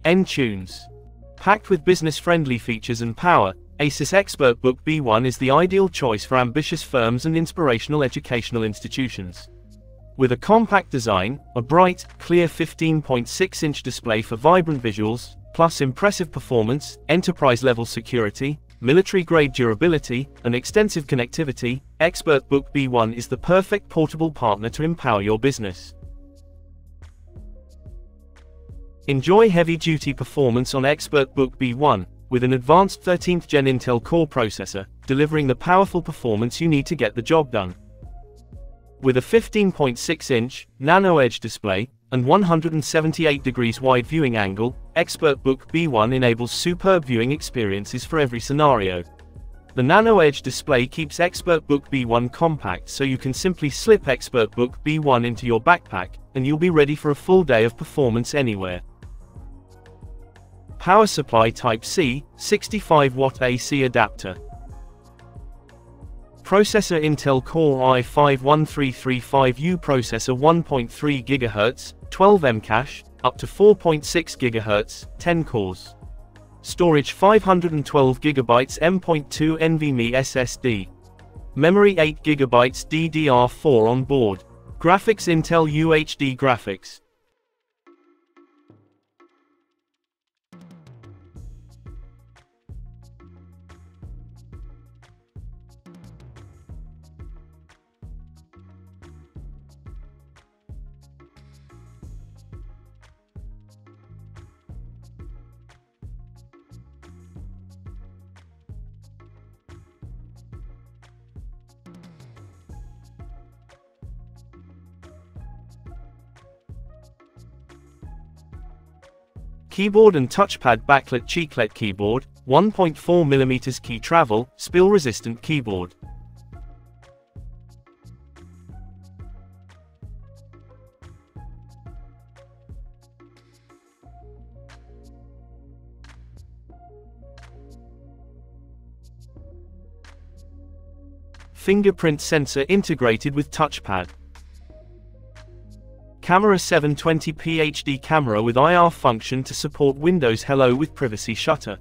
N-Tunes. Packed with business-friendly features and power, ASUS EXPERTBOOK B1 is the ideal choice for ambitious firms and inspirational educational institutions. With a compact design, a bright, clear 15.6-inch display for vibrant visuals, plus impressive performance, enterprise-level security, military-grade durability, and extensive connectivity, EXPERTBOOK B1 is the perfect portable partner to empower your business. Enjoy heavy-duty performance on EXPERTBOOK B1, with an advanced 13th Gen Intel Core processor, delivering the powerful performance you need to get the job done. With a 15.6-inch, nano-edge display, and 178 degrees wide viewing angle, EXPERTBOOK B1 enables superb viewing experiences for every scenario. The nano-edge display keeps EXPERTBOOK B1 compact, so you can simply slip EXPERTBOOK B1 into your backpack, and you'll be ready for a full day of performance anywhere. Power supply Type-C, 65-watt AC adapter. Processor Intel Core i5-1335U processor 1.3 GHz, 12M cache, up to 4.6 GHz, 10 cores. Storage 512 GB M.2 NVMe SSD. Memory 8 GB DDR4 on board. Graphics Intel UHD graphics. Keyboard and touchpad backlit chiclet keyboard, 1.4mm key travel, spill-resistant keyboard. Fingerprint sensor integrated with touchpad. Camera 720p HD camera with IR function to support Windows Hello with privacy shutter.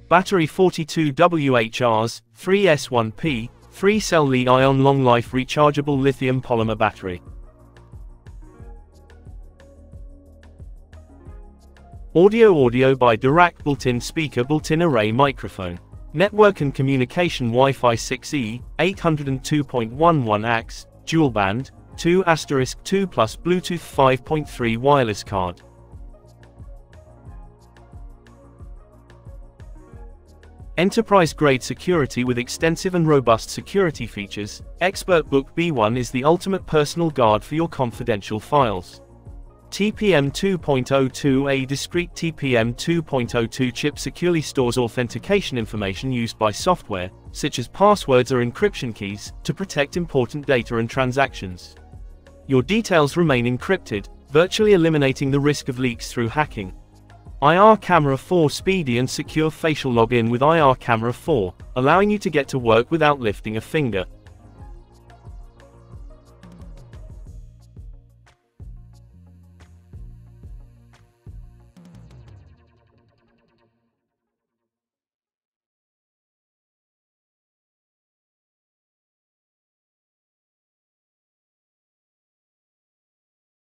Battery 42Wh 3S1P, 3-cell Li-ion long-life rechargeable lithium polymer battery. Audio by Dirac built-in speaker built-in array microphone. Network and communication Wi-Fi 6E, 802.11 dual band, 2*2 plus Bluetooth 5.3 wireless card. Enterprise-grade security with extensive and robust security features, EXPERTBOOK B1 is the ultimate personal guard for your confidential files. TPM 2.02 A discrete TPM 2.02 chip securely stores authentication information used by software, such as passwords or encryption keys, to protect important data and transactions. Your details remain encrypted, virtually eliminating the risk of leaks through hacking. IR Camera 4 speedy and secure facial login with IR Camera 4, allowing you to get to work without lifting a finger.